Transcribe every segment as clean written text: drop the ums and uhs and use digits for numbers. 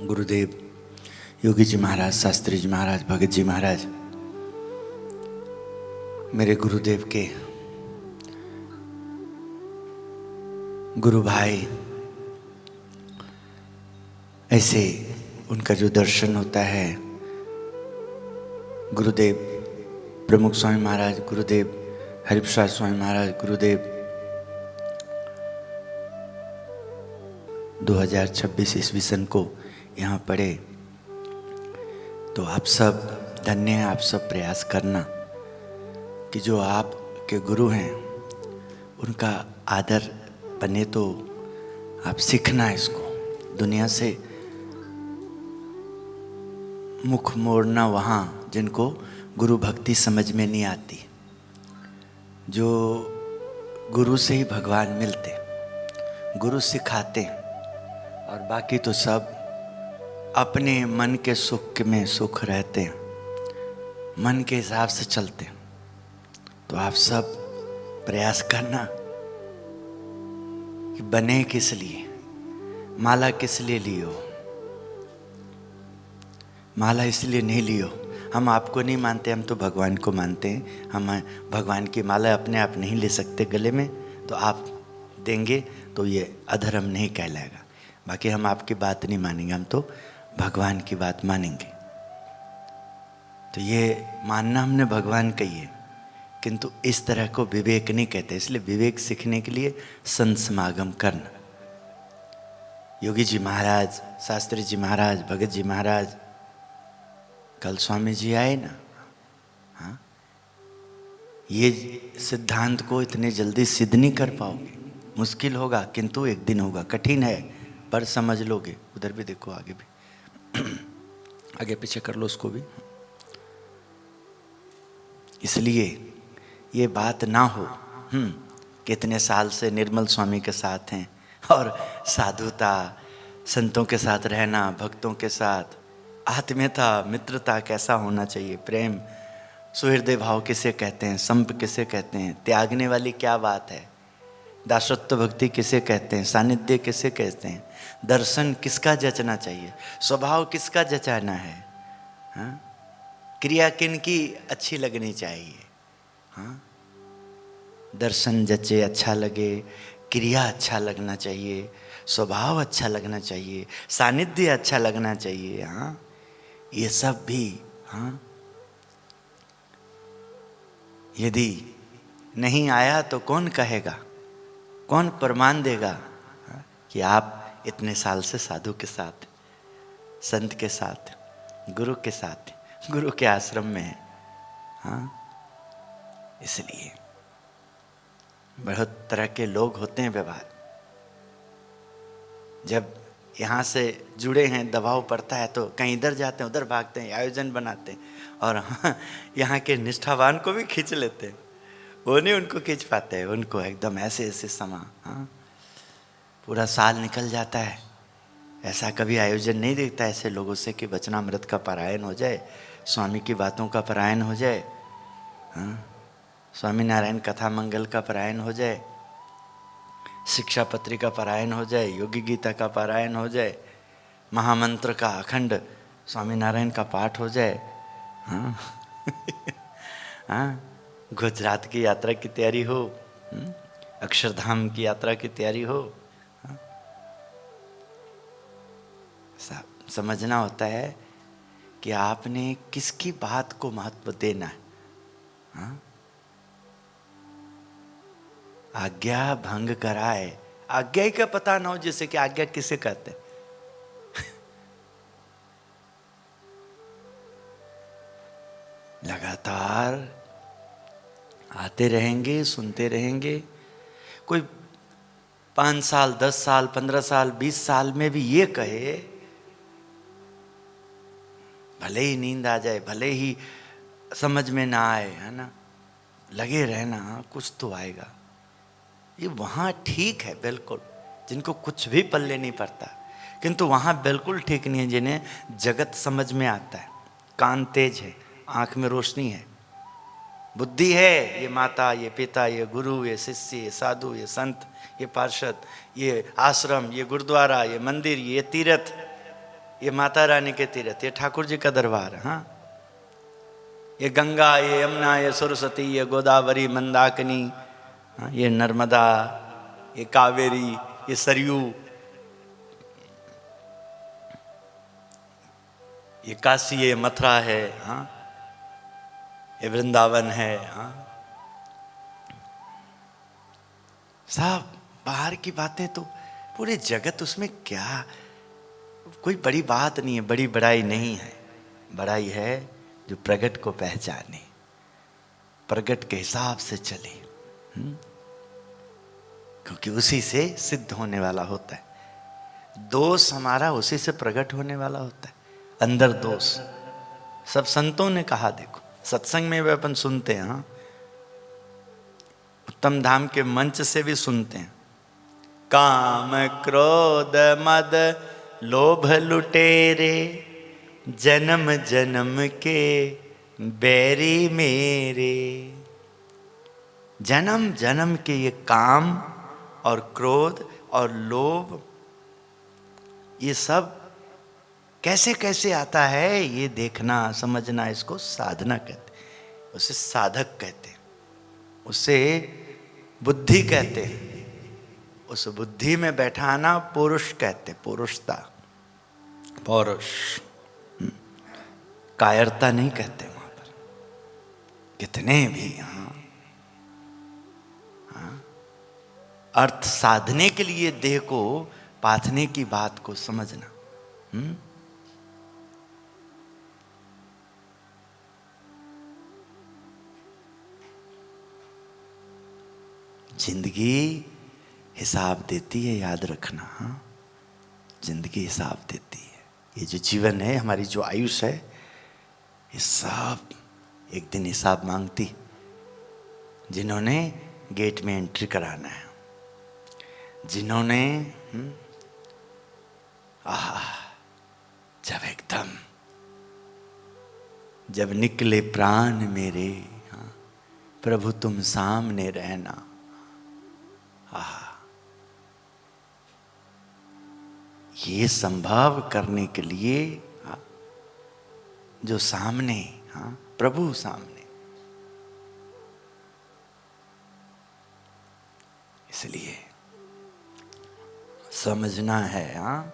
गुरुदेव, योगी जी महाराज, शास्त्री जी महाराज, भगत जी महाराज, मेरे गुरुदेव के गुरु भाई, ऐसे उनका जो दर्शन होता है, गुरुदेव प्रमुख स्वामी महाराज, गुरुदेव हरिप्रसाद स्वामी महाराज, गुरुदेव 2026 ईस्वी सन को यहाँ पढ़े, तो आप सब धन्य हैं। आप सब प्रयास करना कि जो आपके गुरु हैं उनका आदर बने, तो आप सीखना इसको। दुनिया से मुख मोड़ना वहाँ जिनको गुरु भक्ति समझ में नहीं आती। जो गुरु से ही भगवान मिलते, गुरु सिखाते, और बाकी तो सब अपने मन के सुख में सुख रहते हैं, मन के हिसाब से चलते हैं। तो आप सब प्रयास करना कि बने किस लिए, माला किस लिए लियो। माला इसलिए नहीं लियो, हम आपको नहीं मानते, हम तो भगवान को मानते हैं। हम भगवान की माला अपने आप नहीं ले सकते गले में, तो आप देंगे तो ये अधर्म नहीं कहलाएगा। बाकी हम आपकी बात नहीं मानेंगे, हम तो भगवान की बात मानेंगे। तो ये मानना हमने भगवान कही है, किंतु इस तरह को विवेक नहीं कहते। इसलिए विवेक सीखने के लिए संत समागम करना। योगी जी महाराज, शास्त्री जी महाराज, भगत जी महाराज, कल स्वामी जी आए ना। हाँ, ये सिद्धांत को इतने जल्दी सिद्ध नहीं कर पाओगे, मुश्किल होगा, किंतु एक दिन होगा। कठिन है पर समझ लोगे। उधर भी देखो, आगे भी आगे पीछे कर लो उसको भी। इसलिए ये बात ना हो कितने साल से निर्मल स्वामी के साथ हैं, और साधुता, संतों के साथ रहना, भक्तों के साथ आत्मीयता, मित्रता कैसा होना चाहिए, प्रेम, सुहृदय भाव किसे कहते हैं, संप किसे कहते हैं, त्यागने वाली क्या बात है, दासत्व भक्ति किसे कहते हैं, सानिध्य किसे कहते हैं, दर्शन किसका जचना चाहिए, स्वभाव किसका जचाना है, हाँ? क्रिया किन की अच्छी लगनी चाहिए। हाँ, दर्शन जचे, अच्छा लगे, क्रिया अच्छा लगना चाहिए, स्वभाव अच्छा लगना चाहिए, सानिध्य अच्छा लगना चाहिए। हाँ, ये सब भी हाँ, यदि नहीं आया तो कौन कहेगा, कौन प्रमाण देगा कि आप इतने साल से साधु के साथ, संत के साथ, गुरु के साथ, गुरु के आश्रम में हैं। हाँ, इसलिए बहुत तरह के लोग होते हैं व्यवहार। जब यहाँ से जुड़े हैं, दबाव पड़ता है तो कहीं इधर जाते हैं, उधर भागते हैं, आयोजन बनाते हैं, और हाँ, यहाँ के निष्ठावान को भी खींच लेते हैं। वो नहीं उनको खींच पाते हैं, उनको एकदम ऐसे ऐसे समा। हाँ, पूरा साल निकल जाता है, ऐसा कभी आयोजन नहीं देखता ऐसे लोगों से कि वचनामृत का पारायण हो जाए, स्वामी की बातों का पारायण हो जाए, हाँ, स्वामी नारायण कथा मंगल का पारायण हो जाए, शिक्षा पत्री का पारायण हो जाए, योगी गीता का पारायण हो जाए, महामंत्र का अखंड स्वामी नारायण का पाठ हो जाए। हाँ हाँ, गुजरात की यात्रा की तैयारी हो, अक्षरधाम की यात्रा की तैयारी हो। हाँ? समझना होता है कि आपने किसकी बात को महत्व देना है। हाँ? आज्ञा भंग कराए, आज्ञा ही का पता ना हो, जैसे कि आज्ञा किसे कहते हैं। लगातार आते रहेंगे, सुनते रहेंगे। कोई 5 साल, 10 साल, 15 साल, 20 साल में भी ये कहे, भले ही नींद आ जाए, भले ही समझ में ना आए, है ना, लगे रहना, कुछ तो आएगा। ये वहाँ ठीक है बिल्कुल, जिनको कुछ भी पल्ले नहीं पड़ता, किंतु वहाँ बिल्कुल ठीक नहीं है जिन्हें जगत समझ में आता है, कान तेज है, आँख में रोशनी है, बुद्धि है। ये माता, ये पिता, ये गुरु, ये शिष्य, ये साधु, ये संत, ये पार्षद, ये आश्रम, ये गुरुद्वारा, ये मंदिर, ये तीर्थ, ये माता रानी के तीर्थ, ये ठाकुर जी का दरबार। हाँ, ये गंगा, ये यमुना, ये सरस्वती, ये गोदावरी, मंदाकिनी, हाँ, ये नर्मदा, ये कावेरी, ये सरयू, ये काशी, ये मथुरा है, हाँ, ये वृंदावन है। हाँ, सब बाहर की बातें तो पूरे जगत, उसमें क्या कोई बड़ी बात नहीं है, बड़ी बड़ाई नहीं है। बड़ाई है जो प्रगट को पहचाने, प्रगट के हिसाब से चले, क्योंकि उसी से सिद्ध होने वाला होता है। दोष हमारा उसी से प्रकट होने वाला होता है, अंदर दोष। सब संतों ने कहा, देखो सत्संग में भी अपन सुनते हैं, हाँ, उत्तम धाम के मंच से भी सुनते हैं, काम क्रोध मद लोभ लुटेरे, जन्म जन्म के बैरी मेरे। जन्म जन्म के ये काम और क्रोध और लोभ, ये सब कैसे कैसे आता है, ये देखना समझना, इसको साधना कहते हैं, उसे साधक कहते हैं, उसे बुद्धि कहते हैं, उस बुद्धि में बैठाना पुरुष कहते, पुरुषता, पौरुष। कायरता नहीं कहते वहां पर। कितने भी अर्थ साधने के लिए देह को पाथने की बात को समझना। जिंदगी हिसाब देती है, याद रखना। हाँ, जिंदगी हिसाब देती है। ये जो जीवन है, हमारी जो आयुष है, ये सब एक दिन हिसाब मांगती। जिन्होंने गेट में एंट्री कराना है, जिन्होंने जब एकदम जब निकले प्राण मेरे, हाँ, प्रभु तुम सामने रहना, ये संभव करने के लिए, हाँ, जो सामने, हाँ, प्रभु सामने, इसलिए समझना है। हाँ,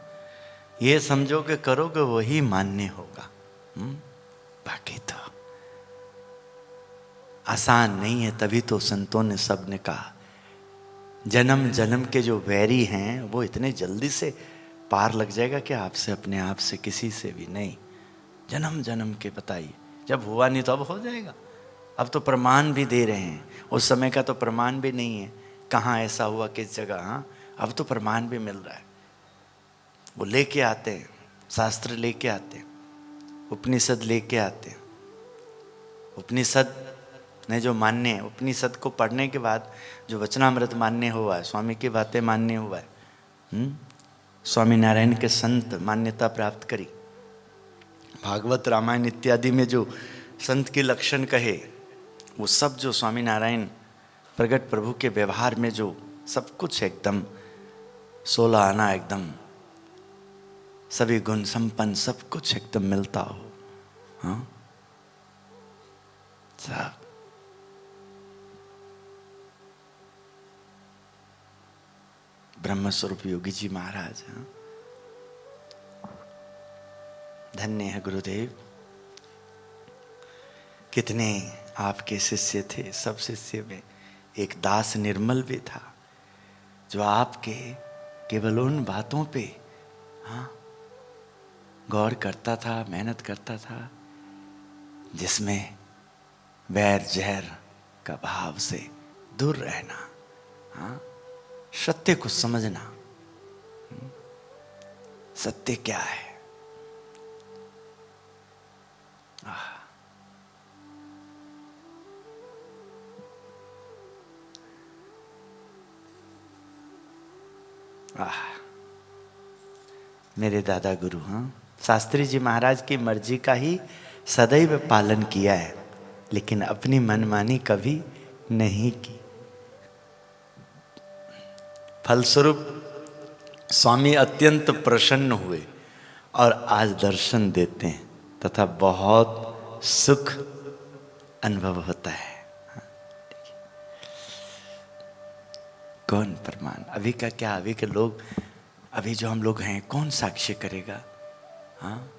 ये समझो कि करोगे वही मान्य होगा। बाकी तो आसान नहीं है। तभी तो संतों ने, सब ने कहा, जन्म जन्म के जो वैरी हैं वो इतने जल्दी से पार लग जाएगा कि आपसे, अपने आप से, किसी से भी नहीं। जन्म जन्म के, बताइए, जब हुआ नहीं तो अब हो जाएगा। अब तो प्रमाण भी दे रहे हैं, उस समय का तो प्रमाण भी नहीं है, कहाँ ऐसा हुआ, किस जगह। हाँ, अब तो प्रमाण भी मिल रहा है। वो लेके आते हैं, शास्त्र लेके आते हैं, उपनिषद लेके आते हैं। उपनिषद ने जो मान्य है, उपनिषद को पढ़ने के बाद जो वचनामृत मान्य हुआ है, स्वामी की बातें मान्य हुआ है, स्वामी नारायण के संत मान्यता प्राप्त करी, भागवत रामायण इत्यादि में जो संत के लक्षण कहे, वो सब जो स्वामी नारायण प्रगट प्रभु के व्यवहार में जो सब कुछ एकदम 16 आना, एकदम सभी गुण संपन्न, सब कुछ एकदम मिलता हो। हाँ, सब ब्रह्म स्वरूप योगी जी महाराज। हाँ, धन्य है गुरुदेव। कितने आपके शिष्य थे, सब शिष्य में एक दास निर्मल भी था, जो आपके केवल उन बातों पे, हाँ, गौर करता था, मेहनत करता था, जिसमें वैर जहर का भाव से दूर रहना, हाँ, सत्य को समझना। सत्य क्या है? मेरे दादा गुरु, हाँ, शास्त्री जी महाराज की मर्जी का ही सदैव पालन किया है, लेकिन अपनी मनमानी कभी नहीं की। फलस्वरूप स्वामी अत्यंत प्रसन्न हुए और आज दर्शन देते हैं तथा बहुत सुख अनुभव होता है। कौन प्रमाण? अभी का क्या, अभी के लोग, अभी जो हम लोग हैं, कौन साक्ष्य करेगा? हाँ,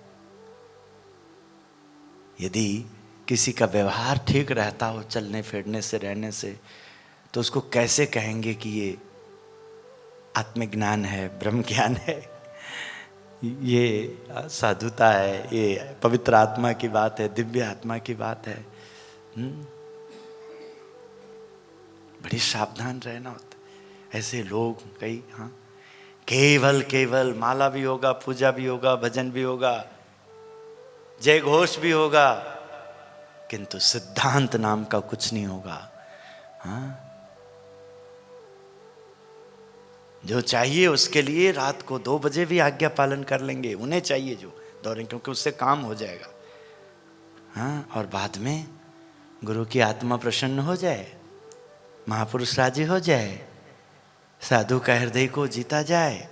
यदि किसी का व्यवहार ठीक रहता हो, चलने फिरने से, रहने से, तो उसको कैसे कहेंगे कि ये आत्मज्ञान है, ब्रह्म ज्ञान है, ये साधुता है, ये पवित्र आत्मा की बात है, दिव्य आत्मा की बात है। बड़ी सावधान रहना होता है। ऐसे लोग कई, हाँ, केवल माला भी होगा, पूजा भी होगा, भजन भी होगा, जय घोष भी होगा, किंतु सिद्धांत नाम का कुछ नहीं होगा। हाँ, जो चाहिए उसके लिए रात को 2 बजे भी आज्ञा पालन कर लेंगे, उन्हें चाहिए जो दौड़ें, क्योंकि उससे काम हो जाएगा। हाँ, और बाद में गुरु की आत्मा प्रसन्न हो जाए, महापुरुष राजी हो जाए, साधु का हृदय को जीता जाए,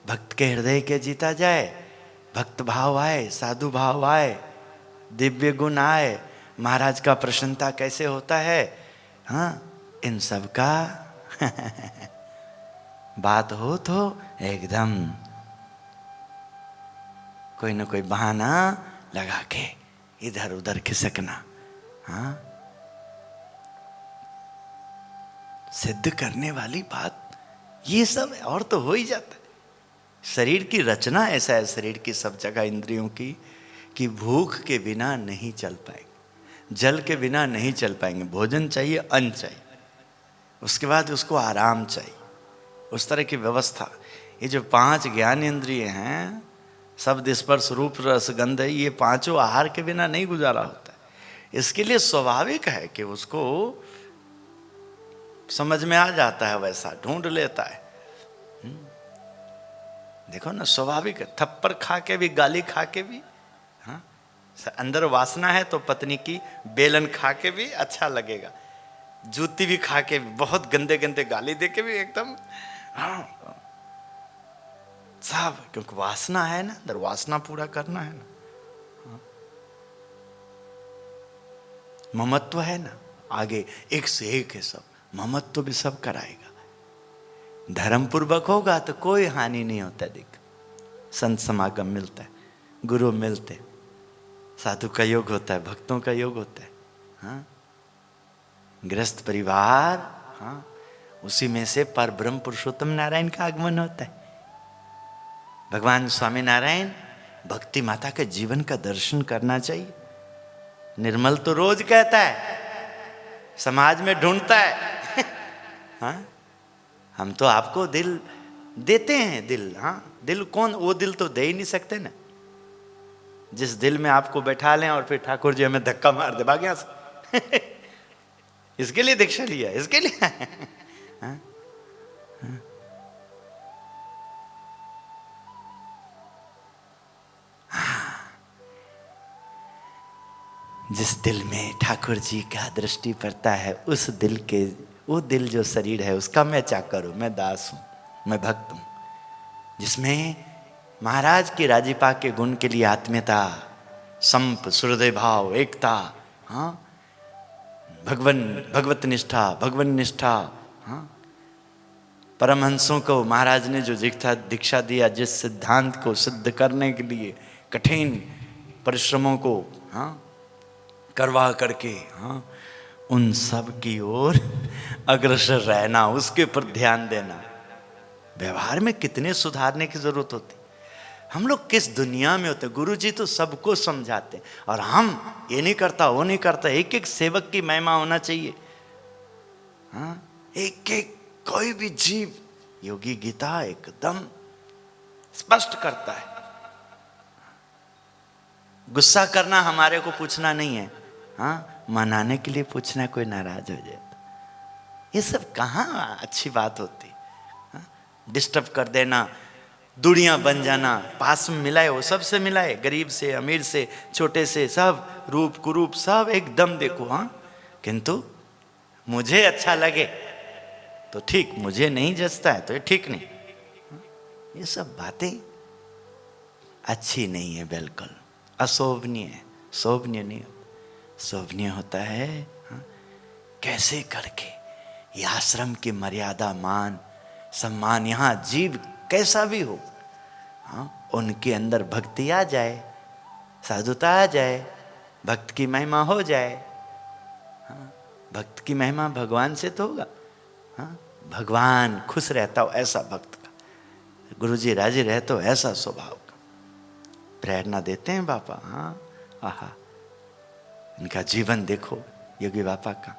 भक्त के हृदय के जीता जाए, भक्त भाव आए, साधु भाव आए, दिव्य गुण आए, महाराज का प्रसन्नता कैसे होता है। हाँ, इन सब का बात हो तो एकदम कोई ना कोई बहाना लगा के इधर उधर खिसकना। हाँ, सिद्ध करने वाली बात ये सब है, और तो हो ही जाता है। शरीर की रचना ऐसा है, शरीर की सब जगह इंद्रियों की, कि भूख के बिना नहीं चल पाएंगे, जल के बिना नहीं चल पाएंगे, भोजन चाहिए, अन्न चाहिए, उसके बाद उसको आराम चाहिए, उस तरह की व्यवस्था। ये जो 5 ज्ञान इंद्रिय हैं, शब्द स्पर्श रूप रस गंध, ये पांचों आहार के बिना नहीं गुजारा होता है। इसके लिए स्वाभाविक है कि उसको समझ में आ जाता है, वैसा ढूंढ लेता है। देखो ना, स्वाभाविक है। थप्पड़ खा के भी, गाली खा के भी, हाँ, अंदर वासना है तो पत्नी की बेलन खा के भी अच्छा लगेगा, जूती भी खा के भी, बहुत गंदे गंदे गाली दे के भी एकदम, हाँ, सब, क्योंकि वासना है ना, अंदर वासना पूरा करना है ना। हाँ, ममत्व है ना, आगे एक से एक है सब, ममत्व भी सब कराएगा। धर्म पूर्वक होगा तो कोई हानि नहीं होता। देख, संत समागम मिलता है, गुरु मिलते, साधु का योग होता है, भक्तों का योग होता है। हाँ, गृहस्थ परिवार, हाँ, उसी में से पर ब्रह्म पुरुषोत्तम नारायण का आगमन होता है। भगवान स्वामी नारायण, भक्ति माता के जीवन का दर्शन करना चाहिए। निर्मल तो रोज कहता है, समाज में ढूंढता है। हाँ, हम तो आपको दिल देते हैं, दिल, हाँ, दिल कौन, वो दिल तो दे ही नहीं सकते ना, जिस दिल में आपको बैठा लें और फिर ठाकुर जी हमें धक्का मार दे, भाग यहां से। इसके लिए दीक्षा लिया, इसके लिए। हाँ? हाँ? जिस दिल में ठाकुर जी का दृष्टि पड़ता है, उस दिल के, वो दिल जो शरीर है उसका मैं चाकर हूं, मैं दास हूं, मैं भक्त हूं, जिसमें महाराज की राजीपा के गुण के लिए आत्मीयता, संप, सुहृदय भाव, एकता, हाँ, भगवत निष्ठा, भगवान निष्ठा, हाँ, परमहंसों को महाराज ने जो दीक्षा दिया, जिस सिद्धांत को सिद्ध करने के लिए कठिन परिश्रमों को, हाँ, करवा करके, हाँ, उन सब की ओर अग्रसर रहना, उसके ऊपर ध्यान देना। व्यवहार में कितने सुधारने की जरूरत होती। हम लोग किस दुनिया में होते। गुरु जी तो सबको समझाते, और हम ये नहीं करता, वो नहीं करता। एक एक सेवक की महिमा होना चाहिए। हाँ, एक एक कोई भी जीव, योगी गीता एकदम स्पष्ट करता है। गुस्सा करना हमारे को पूछना नहीं है, हाँ, मनाने के लिए पूछना, कोई नाराज हो जाए तो। ये सब कहाँ अच्छी बात होती। डिस्टर्ब कर देना, दूरियां बन जाना, पास में मिलाए, वो सबसे मिलाए, गरीब से, अमीर से, छोटे से, सब रूप कुरूप सब एकदम देखो। हाँ, किंतु मुझे अच्छा लगे तो ठीक, मुझे नहीं जचता है तो ये ठीक नहीं। ये सब बातें अच्छी नहीं है, बिल्कुल अशोभनीय है। शोभनीय नहीं, शोभनीय होता है कैसे करके ये आश्रम की मर्यादा, मान सम्मान, यहाँ जीव कैसा भी हो, उनके अंदर भक्ति आ जाए, साधुता आ जाए, भक्त की महिमा हो जाए। भक्त की महिमा भगवान से तो होगा। भगवान खुश रहता हो ऐसा भक्त का, गुरुजी राजी रहते हो ऐसा स्वभाव का। प्रेरणा देते हैं बापा। आहा, इनका जीवन देखो योगी बापा का।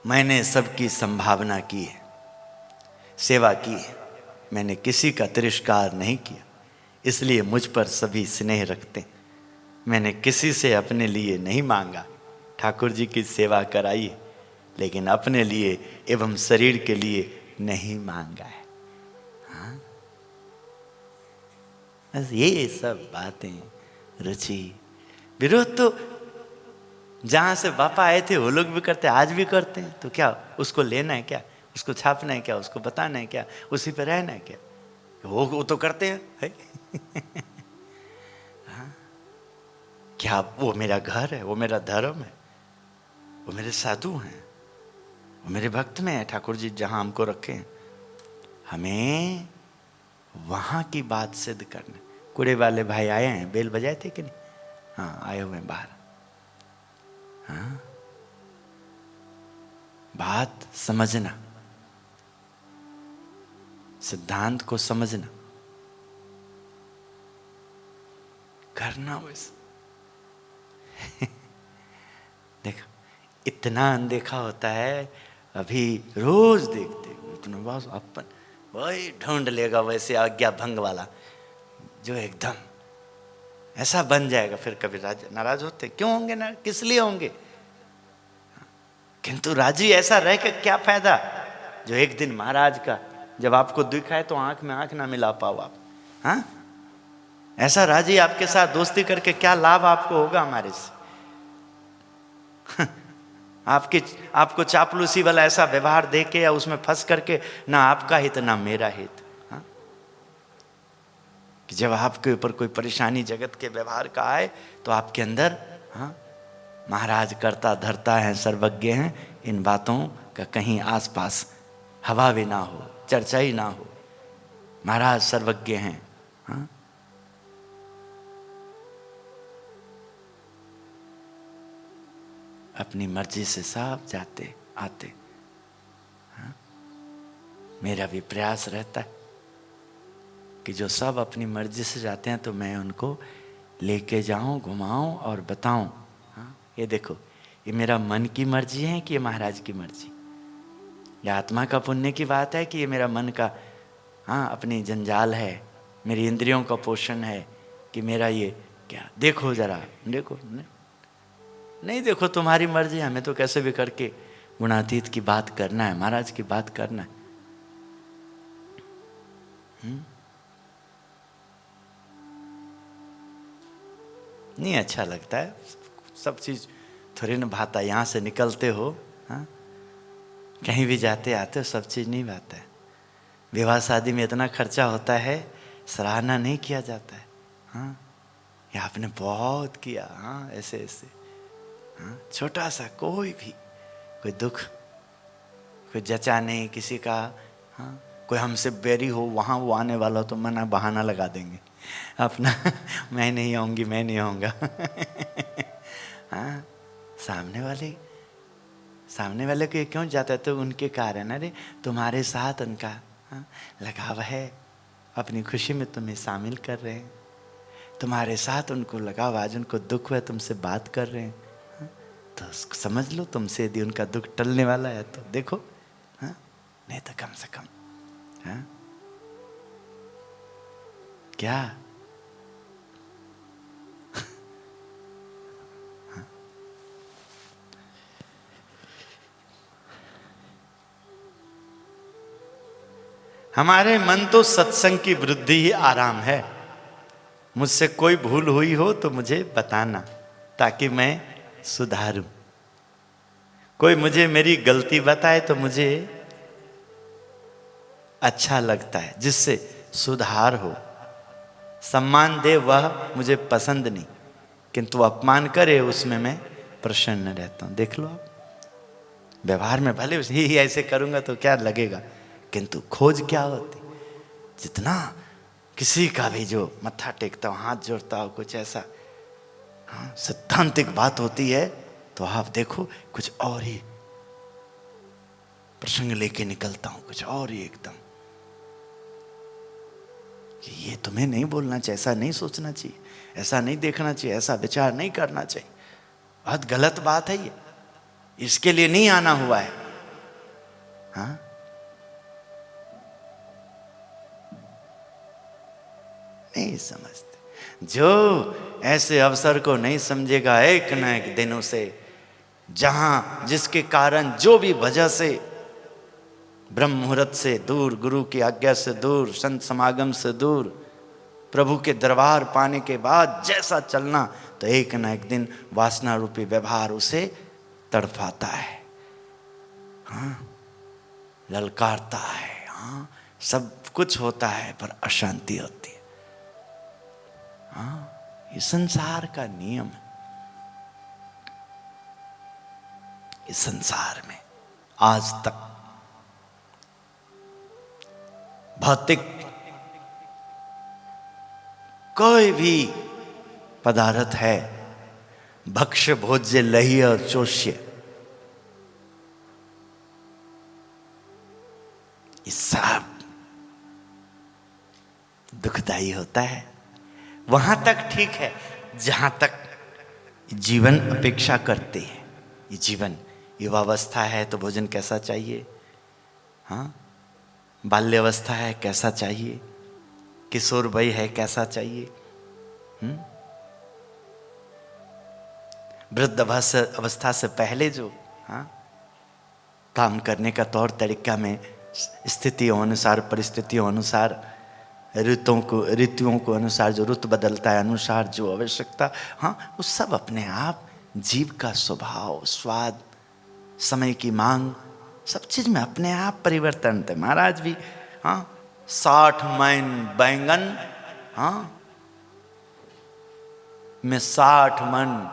मैंने सबकी संभावना की है, सेवा की है, मैंने किसी का तिरस्कार नहीं किया, इसलिए मुझ पर सभी स्नेह रखते हैं। मैंने किसी से अपने लिए नहीं मांगा, ठाकुर जी की सेवा कराई है, लेकिन अपने लिए एवं शरीर के लिए नहीं मांगा है। बस ये सब बातें, रुचि विरोध तो जहाँ से बापा आए थे वो लोग भी करते, आज भी करते हैं। तो क्या उसको लेना है, क्या उसको छापना है, क्या उसको बताना है, क्या उसी पे रहना है, क्या वो तो करते हैं है? क्या वो मेरा घर है, वो मेरा धर्म है, वो मेरे साधु हैं, वो मेरे भक्त में है। ठाकुर जी जहाँ हमको रखे हैं, हमें वहाँ की बात सिद्ध करना। कूड़े वाले भाई आए हैं, बेल बजाए थे कि नहीं? हाँ, आए हुए हैं बाहर। हाँ, बात समझना, सिद्धांत को समझना, करना वैसे। देखो इतना अनदेखा होता है, अभी रोज देखते इतना, बस अपन वही ढूंढ लेगा वैसे आज्ञा भंग वाला, जो एकदम ऐसा बन जाएगा। फिर कभी नाराज होते क्यों होंगे ना, किस लिए होंगे? किंतु राजी ऐसा रह के क्या फायदा, जो एक दिन महाराज का जब आपको दिखाए तो आंख में आंख ना मिला पाओ आप। हाँ, ऐसा राजी आपके साथ दोस्ती करके क्या लाभ आपको होगा हमारे से? आपको चापलूसी वाला ऐसा व्यवहार देके या उसमें फंस करके ना आपका हित ना मेरा हित। कि जब आपके ऊपर कोई परेशानी जगत के व्यवहार का आए तो आपके अंदर महाराज करता धरता है, सर्वज्ञ हैं, इन बातों का कहीं आसपास हवा भी ना हो, चर्चा ही ना हो। महाराज सर्वज्ञ हैं। अपनी मर्जी से सब जाते आते। मेरा भी प्रयास रहता है कि जो सब अपनी मर्जी से जाते हैं तो मैं उनको लेके जाऊं, घुमाऊं और बताऊं। ये देखो, ये मेरा मन की मर्जी है कि ये महाराज की मर्जी, या आत्मा का पुण्य की बात है कि ये मेरा मन का अपनी जंजाल है, मेरी इंद्रियों का पोषण है, कि मेरा ये क्या। देखो जरा, देखो नहीं देखो, तुम्हारी मर्जी, हमें तो कैसे भी करके गुणातीत की बात करना है, महाराज की बात करना है। नहीं अच्छा लगता है, सब चीज थोड़ी ना भाता। यहाँ से निकलते हो, कहीं भी जाते आते हो, सब चीज नहीं भाता है। विवाह शादी में इतना खर्चा होता है, सराहना नहीं किया जाता है। ये आपने बहुत किया, ऐसे ऐसे। छोटा सा कोई भी कोई दुख, कोई जचा नहीं किसी का, कोई हमसे बैरी हो, वहाँ वो आने वाला हो तो मना बहाना लगा देंगे अपना मैं नहीं आऊँगी, मैं नहीं आऊँगा। सामने वाले के क्यों जाता है? तो उनके कारण, अरे तुम्हारे साथ उनका लगाव है, अपनी खुशी में तुम्हें शामिल कर रहे हैं, तुम्हारे साथ उनको लगाव, आज उनको दुख है तुमसे बात कर रहे हैं, तो समझ लो तुमसे यदि उनका दुख टलने वाला है तो देखो, नहीं तो कम से कम क्या हमारे मन तो सत्संग की वृद्धि ही आराम है। मुझसे कोई भूल हुई हो तो मुझे बताना, ताकि मैं सुधारूं। कोई मुझे मेरी गलती बताए तो मुझे अच्छा लगता है, जिससे सुधार हो। सम्मान दे वह मुझे पसंद नहीं, किंतु अपमान करे उसमें मैं प्रसन्न रहता हूं। देख लो आप, व्यवहार में भले ही ऐसे करूंगा तो क्या लगेगा, किंतु खोज क्या होती। जितना किसी का भी जो मत्था टेकता हो, हाथ जोड़ता हो, कुछ ऐसा हाँ सिद्धांतिक बात होती है, तो आप देखो कुछ और ही प्रसंग लेके निकलता हूं, कुछ और ही एकदम कि ये तुम्हें नहीं बोलना चाहिए, ऐसा नहीं सोचना चाहिए, ऐसा नहीं देखना चाहिए, ऐसा विचार नहीं करना चाहिए, बहुत गलत बात है ये, इसके लिए नहीं आना हुआ है। हाँ नहीं समझते। जो ऐसे अवसर को नहीं समझेगा, एक न एक दिन उसे, जहां जिसके कारण जो भी वजह से ब्रह्म मुहूर्त से दूर, गुरु की आज्ञा से दूर, संत समागम से दूर, प्रभु के दरबार पाने के बाद जैसा चलना, तो एक न एक दिन वासना रूपी व्यवहार उसे तड़पाता है, हाँ ललकारता है, हाँ सब कुछ होता है पर अशांति होती है। हाँ ये संसार का नियम है। इस संसार में आज तक भौतिक कोई भी पदार्थ है, भक्ष्य भोज्य लही और चोष्य, ये सब दुखदाई होता है। वहां तक ठीक है जहां तक जीवन अपेक्षा करते हैं। ये जीवन युवावस्था है तो भोजन कैसा चाहिए, हाँ बाल्यावस्था है कैसा चाहिए, किशोर वय है कैसा चाहिए, वृद्ध अवस्था से पहले जो हाँ काम करने का तौर तरीका में स्थितियों अनुसार, परिस्थितियों अनुसार, ऋतुओं को अनुसार जो ऋतु बदलता है अनुसार जो आवश्यकता, हाँ वो सब अपने आप जीव का स्वभाव, स्वाद, समय की मांग, सब चीज में अपने आप परिवर्तन थे। महाराज भी हाँ 60 मन बैंगन, हाँ में 60 मन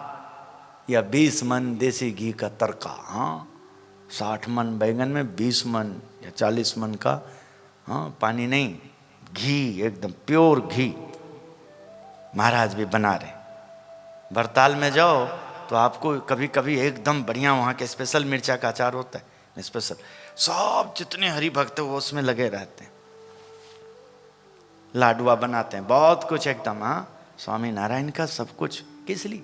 या 20 मन देसी घी का तड़का, हाँ 60 मन बैंगन में 20 मन या 40 मन का हाँ पानी नहीं, घी एकदम प्योर घी महाराज भी बना रहे। बरताल में जाओ तो आपको कभी कभी एकदम बढ़िया वहाँ के स्पेशल मिर्चा का अचार होता है, स्पेशल, सब जितने हरि भक्त वो उसमें लगे रहते हैं, लाडुआ बनाते हैं, बहुत कुछ एकदम हाँ स्वामी नारायण का सब कुछ। किस लिए?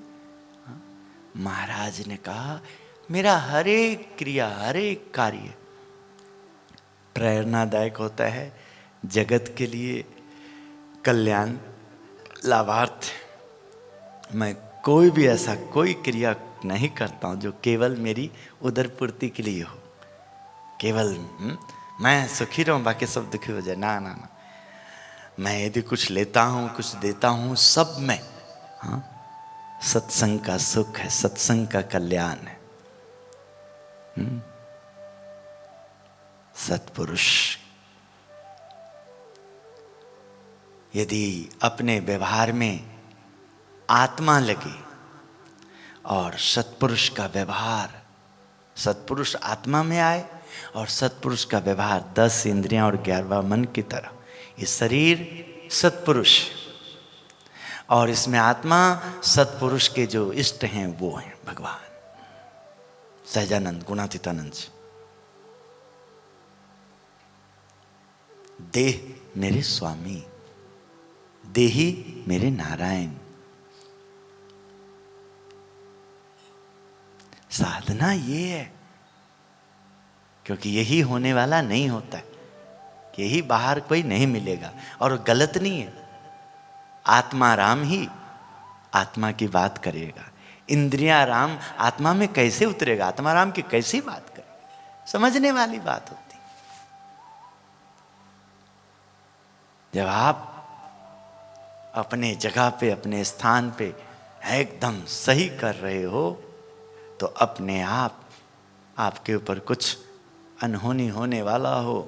महाराज ने कहा मेरा हर एक क्रिया, हर एक कार्य प्रेरणादायक होता है, जगत के लिए कल्याण लाभार्थ। मैं कोई भी ऐसा कोई क्रिया नहीं करता हूं जो केवल मेरी उदर पूर्ति के लिए हो, केवल मैं सुखी रहूं बाकी सब दुखी हो जाए, ना ना ना। मैं यदि कुछ लेता हूं, कुछ देता हूं, सब में हाँ सत्संग का सुख है, सत्संग का कल्याण है। सत्पुरुष यदि अपने व्यवहार में आत्मा लगे और सत्पुरुष का व्यवहार, सत्पुरुष आत्मा में आए और सत्पुरुष का व्यवहार 10 इंद्रियां और 11वां मन की तरह, ये शरीर सत्पुरुष और इसमें आत्मा, सत्पुरुष के जो इष्ट हैं वो हैं भगवान सहजानंद गुणातीतानंद जी। देह मेरे स्वामी, देही मेरे नारायण। साधना ये है, क्योंकि यही होने वाला नहीं होता है, यही बाहर कोई नहीं मिलेगा। और गलत नहीं है, आत्मा राम ही आत्मा की बात करेगा, इंद्रिया राम आत्मा में कैसे उतरेगा, आत्मा राम की कैसी बात करेगा, समझने वाली बात होती। जब आप अपने जगह पे, अपने स्थान पे एकदम सही कर रहे हो तो अपने आप आपके ऊपर कुछ अनहोनी होने वाला हो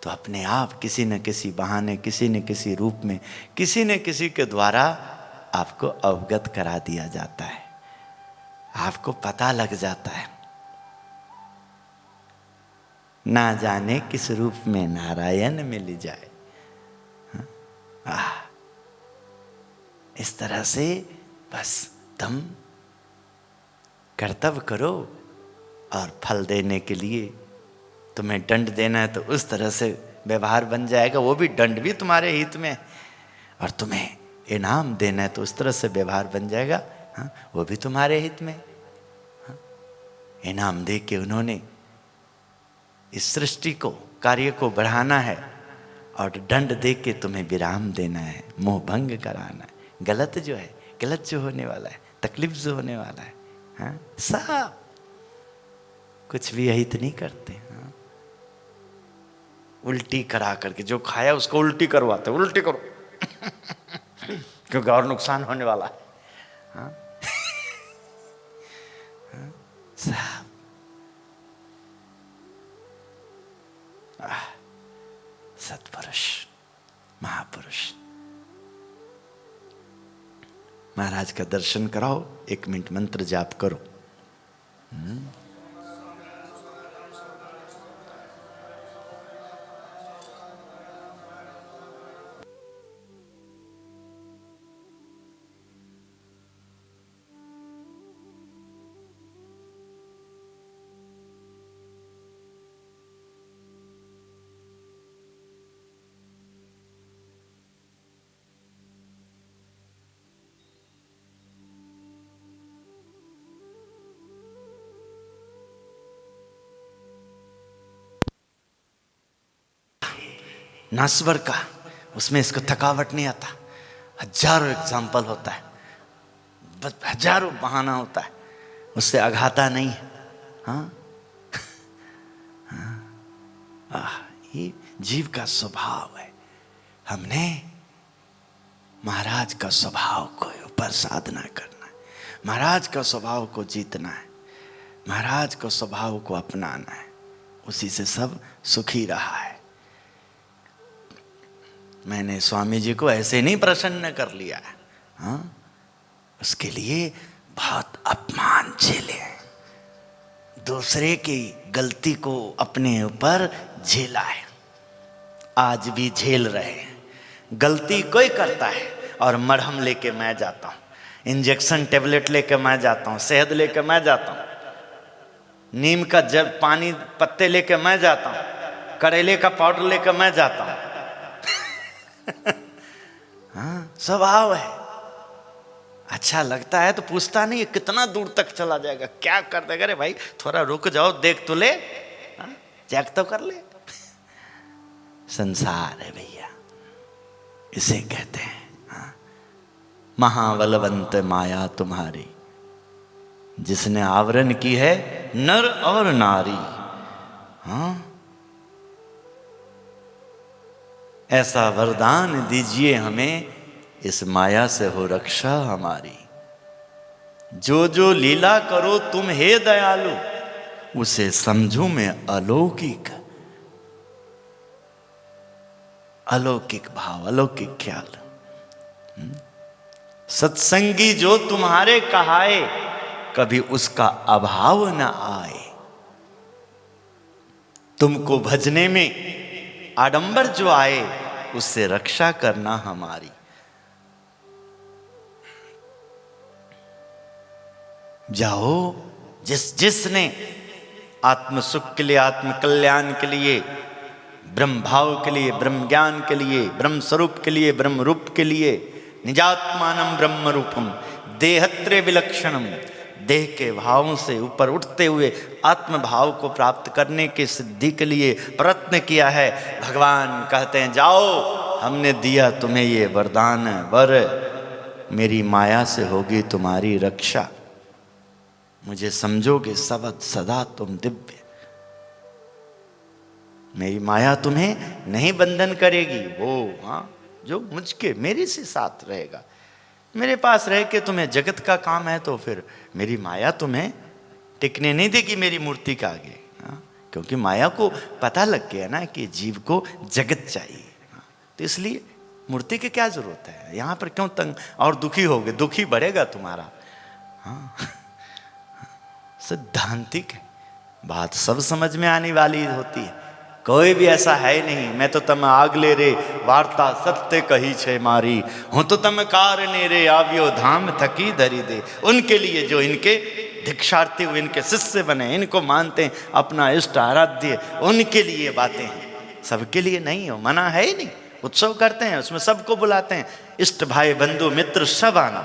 तो अपने आप किसी न किसी बहाने, किसी न किसी रूप में, किसी न किसी के द्वारा आपको अवगत करा दिया जाता है, आपको पता लग जाता है। ना जाने किस रूप में नारायण मिल जाए। इस तरह से बस तुम कर्तव्य करो, और फल देने के लिए तुम्हें दंड देना है तो उस तरह से व्यवहार बन जाएगा, वो भी दंड भी तुम्हारे हित में, और तुम्हें इनाम देना है तो उस तरह से व्यवहार बन जाएगा, वो भी तुम्हारे हित में। इनाम दे के उन्होंने इस सृष्टि को, कार्य को बढ़ाना है, और दंड दे के तुम्हें विराम देना है, मोह भंग कराना है। गलत जो है, गलत जो होने वाला है, तकलीफ जो होने वाला है, हाँ, सब कुछ भी अहित नहीं करते। हाँ, उल्टी करा करके जो खाया उसको उल्टी करवाते, उल्टी करो क्योंकि और नुकसान होने वाला है। हाँ? हाँ? सब सत्पुरुष, महापुरुष। महाराज का दर्शन कराओ, 1 मिनट मंत्र जाप करो। नास्वर का, उसमें इसको थकावट नहीं आता। हजारों एग्जाम्पल होता है, हजारों बहाना होता है, उससे आघाता नहीं है। हाँ? ये जीव का स्वभाव है। हमने महाराज का स्वभाव को ऊपर साधना करना है, महाराज का स्वभाव को जीतना है, महाराज का स्वभाव को अपनाना है, उसी से सब सुखी रहा है। मैंने स्वामी जी को ऐसे नहीं प्रसन्न कर लिया है, हाँ? उसके लिए बहुत अपमान झेले, दूसरे की गलती को अपने ऊपर झेला है, आज भी झेल रहे हैं। गलती कोई करता है और मरहम लेके मैं जाता हूँ, इंजेक्शन टेबलेट लेके मैं जाता हूँ, शहद लेके मैं जाता हूँ, नीम का जब पानी पत्ते लेके मैं जाता हूँ, करेले का पाउडर लेके मैं जाता हूँ। हाँ, स्वभाव है। अच्छा लगता है तो पूछता नहीं कितना दूर तक चला जाएगा, क्या कर देगा। रे भाई थोड़ा रुक जाओ, देख तो ले, चेक तो कर ले। संसार है भैया, इसे कहते हैं। हाँ? महाबलवंत माया तुम्हारी, जिसने आवरण की है नर और नारी। हाँ, ऐसा वरदान दीजिए हमें, इस माया से हो रक्षा हमारी। जो जो लीला करो तुम हे दयालु, उसे समझू मैं अलौकिक। अलौकिक भाव, अलौकिक ख्याल। सत्संगी जो तुम्हारे कहाए, कभी उसका अभाव न आए। तुमको भजने में आडंबर जो आए, उससे रक्षा करना हमारी। जाओ, जिसने आत्म सुख के लिए, आत्म कल्याण के लिए, ब्रह्म भाव के लिए, ब्रह्म ज्ञान के लिए, ब्रह्म स्वरूप के लिए, ब्रह्म रूप के लिए, निजात्मानम ब्रह्म रूपम देहत्रे विलक्षणम, देह के भावों से ऊपर उठते हुए आत्म भाव को प्राप्त करने की सिद्धि के लिए प्रयत्न किया है। भगवान कहते हैं जाओ, हमने दिया तुम्हें ये वरदान, वर मेरी माया से होगी तुम्हारी रक्षा। मुझे समझोगे सबद सदा तुम दिव्य, मेरी माया तुम्हें नहीं बंधन करेगी। वो हाँ, जो मुझके मेरे से साथ रहेगा, मेरे पास रह के तुम्हें जगत का काम है, तो फिर मेरी माया तुम्हें टिकने नहीं देगी मेरी मूर्ति के आगे। हाँ, क्योंकि माया को पता लग गया ना कि जीव को जगत चाहिए, तो इसलिए मूर्ति की क्या जरूरत है, यहाँ पर क्यों तंग और दुखी होगे, दुखी बढ़ेगा तुम्हारा। हाँ सिद्धांतिक है बात, सब समझ में आने वाली होती है। कोई भी ऐसा है नहीं, मैं तो तम आगले रे वार्ता सत्य कही छे मारी, हूँ तो तम कारणे रे आव्यो धाम थकी धरी दे। उनके लिए जो इनके दीक्षार्थी हुए, इनके शिष्य बने, इनको मानते हैं अपना इष्ट आराध्य, उनके लिए बातें हैं, सबके लिए नहीं हो, मना है ही नहीं। उत्सव करते हैं उसमें सबको बुलाते हैं, इष्ट भाई बंधु मित्र सब आना।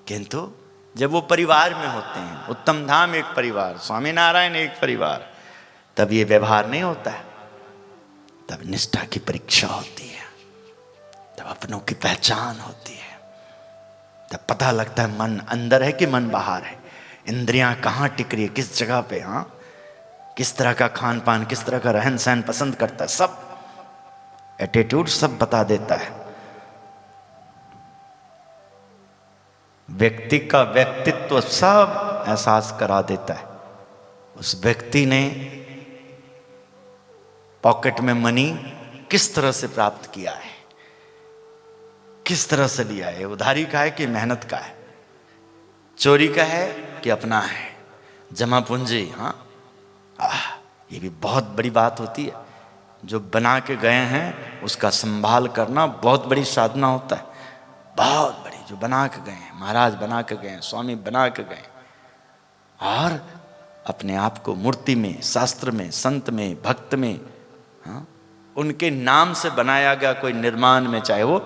किंतु जब वो परिवार में होते हैं, उत्तम धाम एक परिवार, स्वामीनारायण एक परिवार, तब ये व्यवहार नहीं होता है, तब निष्ठा की परीक्षा होती है, तब अपनों की पहचान होती है, तब पता लगता है मन अंदर है कि मन बाहर है, इंद्रियां कहाँ टिक रही है, किस जगह पे, हाँ किस तरह का खान पान, किस तरह का रहन सहन पसंद करता है, सब एटीट्यूड सब बता देता है। व्यक्ति का व्यक्तित्व सब एहसास करा देता है। उस व्यक्ति ने पॉकेट में मनी किस तरह से प्राप्त किया है, किस तरह से लिया है, उधारी का है कि मेहनत का है, चोरी का है कि अपना है, जमा पूंजी। हाँ ये भी बहुत बड़ी बात होती है। जो बना के गए हैं उसका संभाल करना बहुत बड़ी साधना होता है, बहुत बड़ी। जो बना के गए हैं, महाराज बना के गए हैं, स्वामी बना के गए, और अपने आप को मूर्ति में, शास्त्र में, संत में, भक्त में, हाँ उनके नाम से बनाया गया कोई निर्माण में, चाहे वो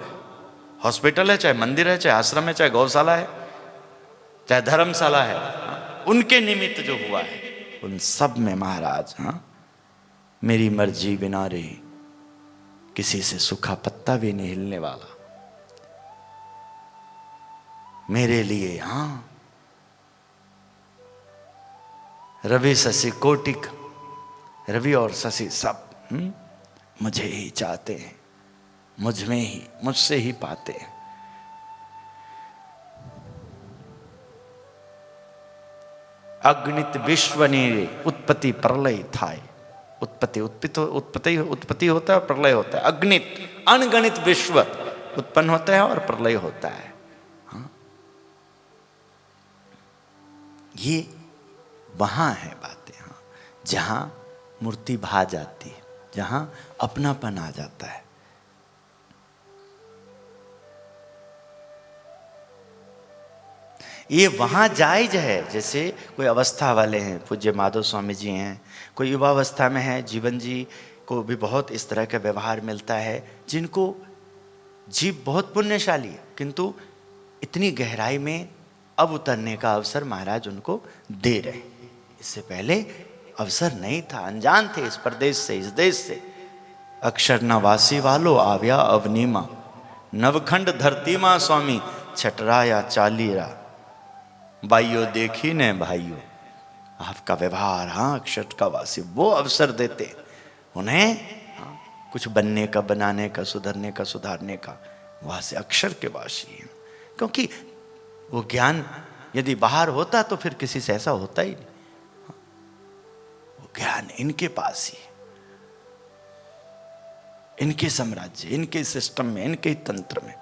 हॉस्पिटल है, चाहे मंदिर है, चाहे आश्रम है, चाहे गौशाला है, चाहे धर्मशाला है, हाँ? उनके निमित्त जो हुआ है उन सब में महाराज, हाँ मेरी मर्जी बिना रे किसी से सूखा पत्ता भी नहीं हिलने वाला, मेरे लिए हाँ रवि शशि कोटिक, रवि और शशि सब मुझे ही चाहते हैं, मुझ में ही, मुझसे ही पाते हैं। अगणित विश्व ने उत्पत्ति प्रलय थाय, उत्पत्ति होता है, प्रलय होता है। अगणित अनगणित विश्व उत्पन्न होता है और प्रलय होता है। हाँ? ये वहां है बातें, हाँ जहां मूर्ति भा जाती है, जहां अपनापन आ जाता है। ये वहाँ जायज है। जैसे कोई अवस्था वाले हैं, पूज्य माधव स्वामी जी हैं, कोई युवावस्था में है, जीवन जी को भी बहुत इस तरह का व्यवहार मिलता है, जिनको जीव बहुत पुण्यशाली है, किंतु इतनी गहराई में अब उतरने का अवसर महाराज उनको दे रहे। इससे पहले अवसर नहीं था, अनजान थे इस प्रदेश से, इस देश से। अक्षर न वासी वालो आव्या अवनीमा, नवखंड धरती माँ स्वामी छटरा या चालीरा, भाइयों देखी ने भाइयों आपका व्यवहार, हाँ अक्षर का वासी वो अवसर देते उन्हें, हाँ, कुछ बनने का, बनाने का, सुधरने का, सुधारने का, वहां से अक्षर के वासी हैं। क्योंकि वो ज्ञान यदि बाहर होता तो फिर किसी से ऐसा होता ही नहीं, वो ज्ञान इनके पास ही है, इनके साम्राज्य, इनके सिस्टम में, इनके तंत्र में,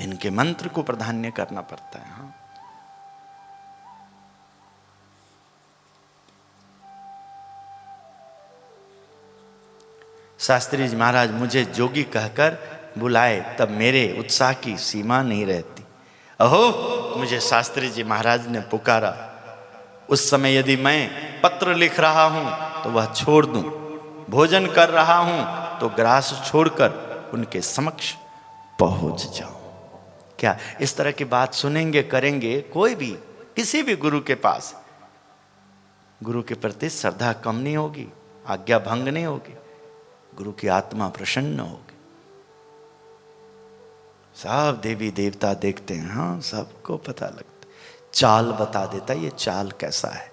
इनके मंत्र को प्राधान्य करना पड़ता है। हाँ शास्त्री जी महाराज मुझे जोगी कहकर बुलाए, तब मेरे उत्साह की सीमा नहीं रहती। अहो मुझे शास्त्री जी महाराज ने पुकारा, उस समय यदि मैं पत्र लिख रहा हूं तो वह छोड़ दूं, भोजन कर रहा हूं तो ग्रास छोड़कर उनके समक्ष पहुंच जाऊं। क्या इस तरह की बात सुनेंगे, करेंगे? कोई भी किसी भी गुरु के पास, गुरु के प्रति श्रद्धा कम नहीं होगी, आज्ञा भंग नहीं होगी, गुरु की आत्मा प्रसन्न होगी। सब देवी देवता देखते हैं, हाँ सबको पता लगता, चाल बता देता ये चाल कैसा है,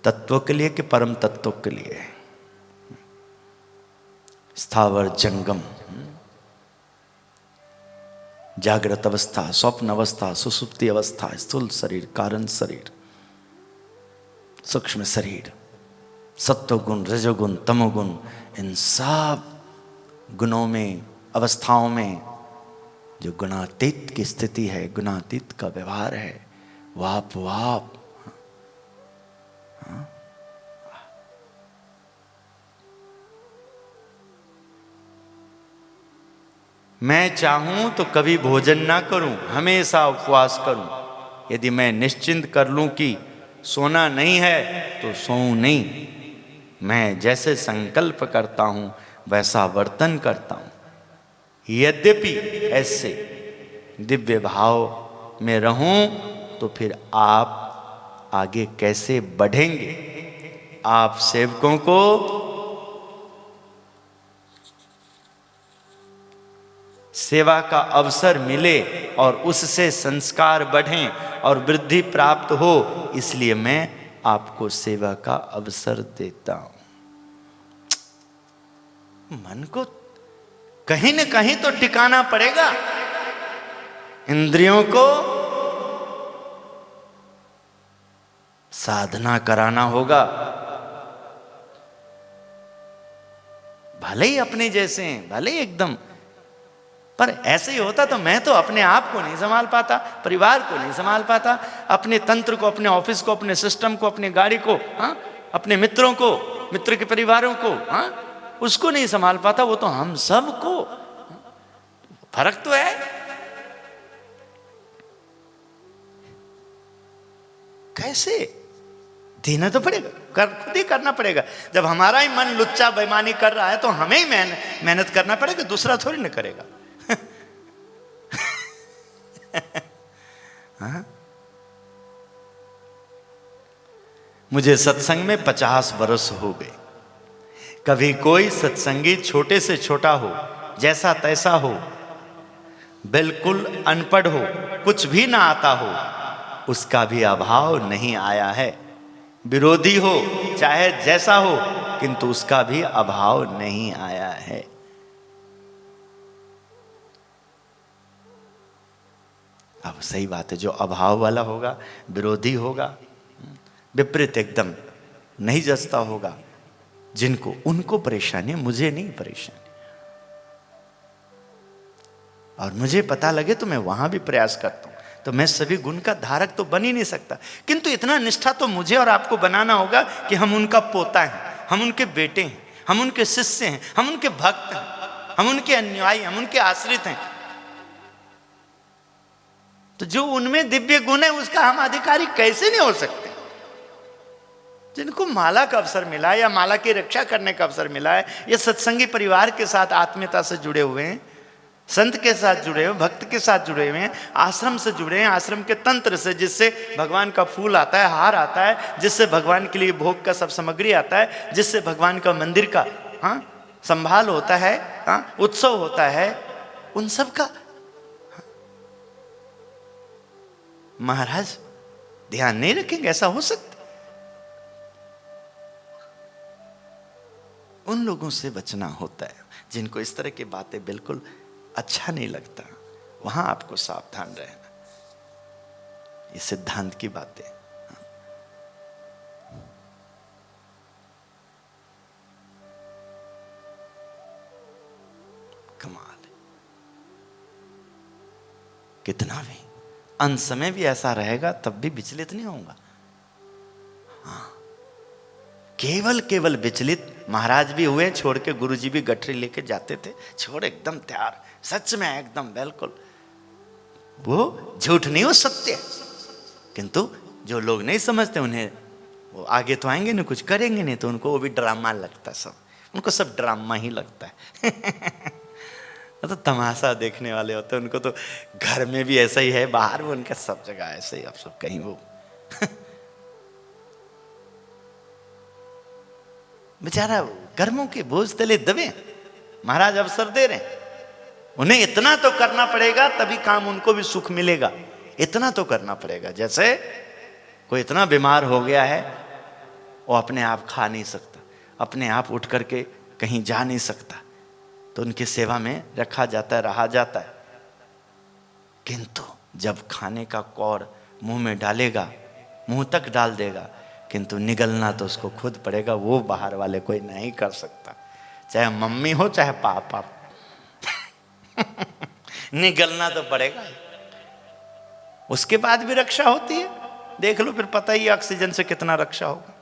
तत्व के लिए कि परम तत्व के लिए, स्थावर जंगम, जागृत अवस्था, स्वप्न अवस्था, सुसुप्ति अवस्था, स्थूल शरीर, कारण शरीर, सूक्ष्म शरीर, सत्वगुण, रजोगुण, तमोगुण, इन सब गुणों में, अवस्थाओं में जो गुणातीत की स्थिति है, गुणातीत का व्यवहार है, वाप वाप, मैं चाहूं तो कभी भोजन ना करूं, हमेशा उपवास करूं। यदि मैं निश्चिंत कर लूं कि सोना नहीं है तो सोऊं नहीं। मैं जैसे संकल्प करता हूं वैसा वर्तन करता हूं। यद्यपि ऐसे दिव्य भाव में रहूं तो फिर आप आगे कैसे बढ़ेंगे? आप सेवकों को सेवा का अवसर मिले और उससे संस्कार बढ़ें और वृद्धि प्राप्त हो, इसलिए मैं आपको सेवा का अवसर देता हूं। मन को कहीं न कहीं तो टिकाना पड़ेगा, इंद्रियों को साधना कराना होगा। भले ही अपने जैसे हैं, भले ही एकदम, पर ऐसे ही होता तो मैं तो अपने आप को नहीं संभाल पाता, परिवार को नहीं संभाल पाता, अपने तंत्र को, अपने ऑफिस को, अपने सिस्टम को, अपने गाड़ी को, अपने मित्रों को, मित्र के परिवारों को, उसको नहीं संभाल पाता। वो तो हम सब को, फर्क तो है। कैसे देना तो पड़ेगा, खुद ही करना पड़ेगा। जब हमारा ही मन लुच्चा बेईमानी कर रहा है तो हमें ही मेहनत करना पड़ेगा, दूसरा थोड़ी ना करेगा। हाँ? मुझे सत्संग में 50 वर्ष हो गए। कभी कोई सत्संगी छोटे से छोटा हो, जैसा तैसा हो, बिल्कुल अनपढ़ हो, कुछ भी ना आता हो, उसका भी अभाव नहीं आया है। विरोधी हो, चाहे जैसा हो, किंतु उसका भी अभाव नहीं आया है। अब सही बात है, जो अभाव वाला होगा, विरोधी होगा, विपरीत एकदम नहीं जचता होगा, जिनको उनको परेशानी है, मुझे नहीं परेशानी। और मुझे पता लगे तो मैं वहां भी प्रयास करता हूं। तो मैं सभी गुण का धारक तो बन ही नहीं सकता, किंतु इतना निष्ठा तो मुझे और आपको बनाना होगा कि हम उनका पोता हैं, हम उनके बेटे हैं, हम उनके शिष्य हैं, हम उनके भक्त हैं, हम उनके अनुयायी, हम उनके आश्रित हैं। तो जो उनमें दिव्य गुण है उसका हम अधिकारी कैसे नहीं हो सकते? जिनको माला का अवसर मिला है, या माला की रक्षा करने का अवसर मिला है, या सत्संगी परिवार के साथ आत्मीयता से जुड़े हुए हैं, संत के साथ जुड़े हुए, भक्त के साथ जुड़े हुए हैं, आश्रम से जुड़े हैं, आश्रम के तंत्र से, जिससे भगवान का फूल आता है, हार आता है, जिससे भगवान के लिए भोग का सब सामग्री आता है, जिससे भगवान का मंदिर का संभाल होता है, उत्सव होता है, उन सब का महाराज ध्यान नहीं रखेंगे? ऐसा हो सकता? उन लोगों से बचना होता है जिनको इस तरह की बातें बिल्कुल अच्छा नहीं लगता। वहां आपको सावधान रहना। ये सिद्धांत की बातें। कमाल, कितना भी अंत समय भी ऐसा रहेगा तब भी विचलित नहीं होगा। केवल विचलित महाराज भी हुए, छोड़ के गुरुजी भी गठरी लेके जाते थे, छोड़ एकदम तैयार, सच में एकदम बिल्कुल, वो झूठ नहीं, वो सत्य। किंतु जो लोग नहीं समझते उन्हें, वो आगे तो आएंगे नहीं, कुछ करेंगे नहीं, तो उनको वो भी ड्रामा लगता है, सब उनको सब ड्रामा ही लगता है। तो तमाशा देखने वाले होते हैं, उनको तो घर में भी ऐसा ही है, बाहर भी उनका सब जगह ऐसे ही। अब सब कहीं वो बेचारा कर्मों के बोझ तले दबे, महाराज अवसर दे रहे हैं, उन्हें इतना तो करना पड़ेगा, तभी काम उनको भी सुख मिलेगा। इतना तो करना पड़ेगा। जैसे कोई इतना बीमार हो गया है, वो अपने आप खा नहीं सकता, अपने आप उठ करके कहीं जा नहीं सकता, तो उनकी सेवा में रखा जाता है, रहा जाता है। किंतु जब खाने का कौर मुंह में डालेगा, मुंह तक डाल देगा, किंतु निगलना तो उसको खुद पड़ेगा, वो बाहर वाले कोई नहीं कर सकता, चाहे मम्मी हो चाहे पापा। निगलना तो पड़ेगा। उसके बाद भी रक्षा होती है, देख लो फिर पता ही ऑक्सीजन से कितना रक्षा होगा।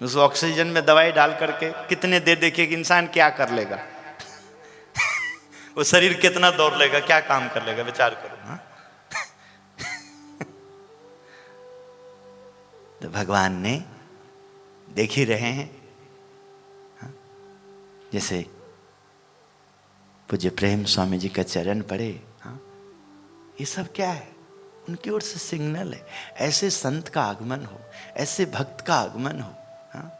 उस ऑक्सीजन में दवाई डाल करके कितने देर देखिए कि इंसान क्या कर लेगा। वो शरीर कितना दौड़ लेगा, क्या काम कर लेगा, विचार करो। हाँ? तो भगवान ने देख ही रहे हैं। हाँ? जैसे पूज्य प्रेम स्वामी जी का चरण पड़े, हाँ? ये सब क्या है? उनकी ओर से सिग्नल है। ऐसे संत का आगमन हो, ऐसे भक्त का आगमन हो, हाँ?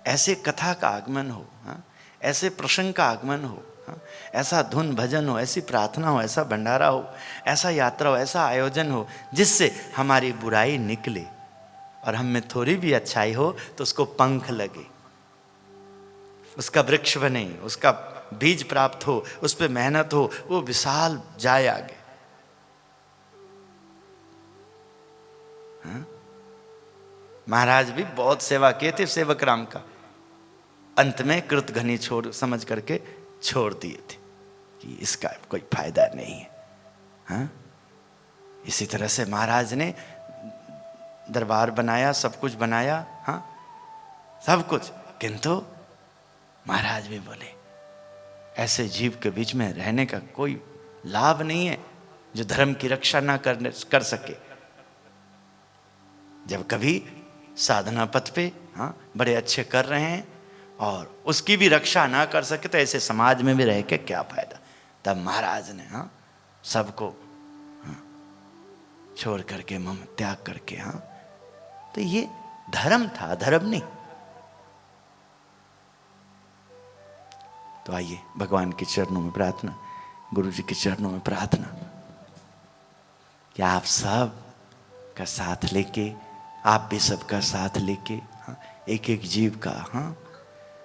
ऐसे कथा का आगमन हो, हाँ? ऐसे प्रसंग का आगमन हो, हाँ? ऐसा धुन भजन हो, ऐसी प्रार्थना हो, ऐसा भंडारा हो, ऐसा यात्रा हो, ऐसा आयोजन हो जिससे हमारी बुराई निकले और हम में थोड़ी भी अच्छाई हो तो उसको पंख लगे, उसका वृक्ष बने, उसका बीज प्राप्त हो, उस पर मेहनत हो, वो विशाल जाए आगे। हाँ? महाराज भी बहुत सेवा किए थे सेवक राम का, अंत में कृत घनी छोड़ समझ करके छोड़ दिए थे कि इसका कोई फायदा नहीं है। हाँ? इसी तरह से महाराज ने दरबार बनाया, सब कुछ बनाया, हाँ? सब कुछ, किंतु महाराज भी बोले ऐसे जीव के बीच में रहने का कोई लाभ नहीं है जो धर्म की रक्षा ना कर सके। जब कभी साधना पथ पे, हाँ, बड़े अच्छे कर रहे हैं और उसकी भी रक्षा ना कर सके तो ऐसे समाज में भी रह के क्या फायदा। तब महाराज ने, हाँ, सबको, हाँ, छोड़ करके, मम त्याग करके, हाँ, तो ये धर्म था, धर्म नहीं। तो आइए भगवान के चरणों में प्रार्थना, गुरु जी के चरणों में प्रार्थना कि आप सब का साथ लेके, आप भी सबका साथ लेके, हाँ, एक एक जीव का, हाँ,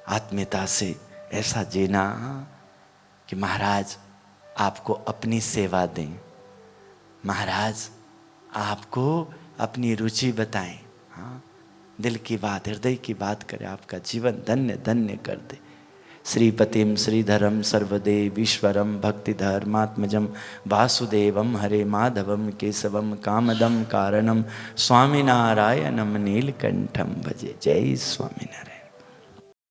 आत्मीयता से ऐसा जीना, हाँ, कि महाराज आपको अपनी सेवा दें, महाराज आपको अपनी रुचि बताएं, हाँ, दिल की बात, हृदय की बात करें, आपका जीवन धन्य धन्य कर दे। श्रीपतिम श्रीधरम सर्वदेवीश्वरम भक्तिधर्मात्मजम वासुदेवम हरे माधवम केशवम कामदम कारणम स्वामीनारायणम नीलकंठम भजे। जय स्वामीनारायण।